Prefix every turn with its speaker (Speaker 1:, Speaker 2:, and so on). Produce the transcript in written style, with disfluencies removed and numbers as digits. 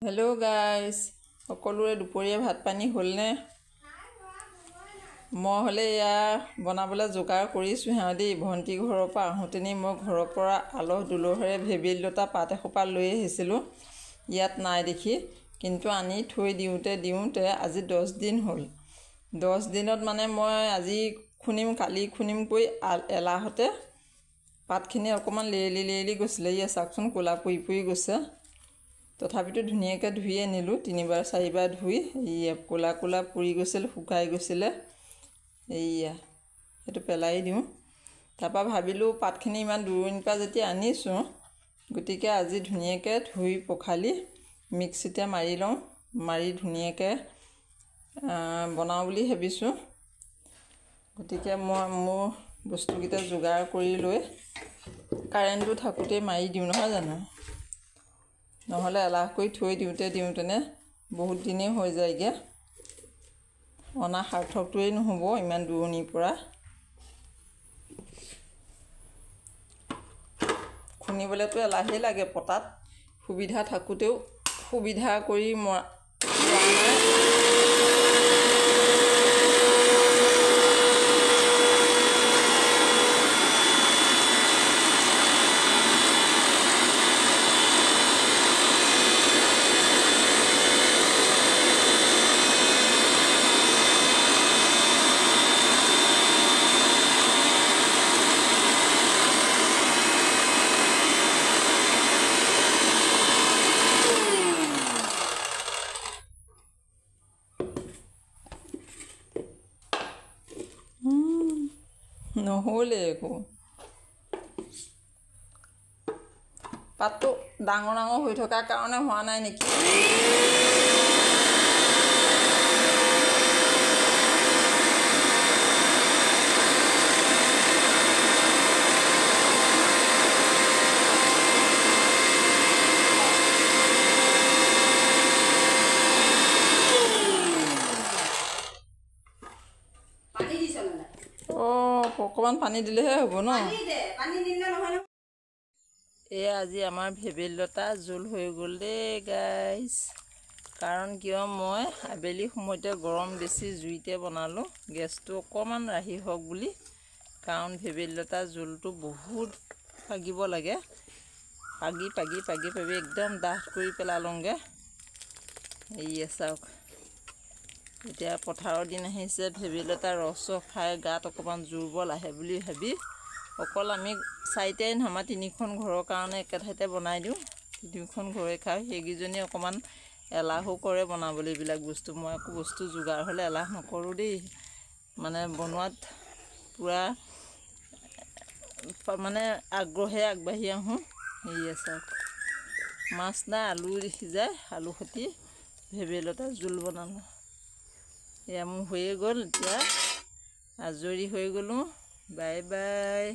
Speaker 1: hello guys সকলোৰে দুপৰীয়া ভাত পানী হ'লনে মই হলে ইয়া বনাবলৈ যোগাৰ কৰিছো হেঁদি ভন্টি ঘৰৰ পৰা আহোতেনি মই ঘৰৰ পৰা আলহ দুলহৰে ভেবেলিলতা পাত এখোপা লৈ আহিছিলো ইয়াত নাই দেখি কিন্তু আনি থৈ দিওঁতে আজি 10 দিন হ'ল 10 দিনত মানে মই আজি খুনিম কালি খুনিম কৈ এলাহতে পাতখিনি অকমান লেলি গৈছিলে ইয়া চাকচোন কোলা পুই গৈছে তথাপিতো ধুনিয়াকৈ ধুই আনিলো তিনিবাৰ চাৰিবাৰ ধুই এই কোলা পুৰি গৈছিল শুকাই গৈছিল এইয়া এটো পেলাই দিওঁ তাপা ভাবিলো পাতখিনি ইমান দূৰনিৰ পৰা যেতিয়া আনিছো গতিকে আজি ধুনিয়াকৈ ধুই পখালি মিক্সিতে মাৰি লওঁ মাৰি ধুনিয়াকৈ বনাও বুলি ভাবিছো গতিকে মই মোৰ বস্তুকিটা যোগাৰ কৰি লৈ কাৰেণ্টটো থাকুতে মাৰি দিওঁ নহয় জানো নহলে এলাহ কৰি থৈ দিওঁতেনে বহুত দিনে হৈ যায়গে অনা সাৰ্থকটোই নহব ইমান দূৰনিৰ পৰা খুনিবলেতো এলাহে লাগে পটাত সুবিধা থাকুতেও সুবিধা কৰি নহলে একো পাতটো ডাঙৰ হৈ থকাৰ কাৰণে হোৱা নাই নেকি অকমান পানী দিলেহে হ'ব ন পানী দিলে নহয় এ আজি আমাৰ ভেবেলিলতা জোল হৈ গ'ল দেই গাইস কাৰণ কিয় মই আবেলি সময়তে গৰম বেছি জুইতে বনালো গেছটো অকমান ৰাহি হওক বুলি কাৰণ ভেবেলিলতা জোলটো বহুত পাগিব লাগে পাগি একদম ডাঠ কৰি পেলালংগে এই চাওক এতিয়া পথাৰৰ দিন আহিছে ভেবেলিলতা ৰস খাই গাত অকমান জুৰবল আহে বুলি ভাবি অকল আমি চাইটাই নহয় তিনিখন ঘৰৰ কাৰণে একেঠাইতে বনাই দিওঁ তিনিখন ঘৰে খাই হেগিজনী অকমান এলাহো কৰে বনাবলৈ বিলাক বস্তু মই একো বস্তু যোগাৰ হলে এলাহ নকৰো দেই মানে বনোৱাত পুৰা মানে আগ্ৰহে আগবাঢ়ি আহো এই চাওক মাছ না আলু সিজাই আলু খতি ভেবেলিলতা জোল বনালো এয়া মোৰ হৈয়ে গ'ল এতিয়া আজৰি হৈ গ'লো বাই বাই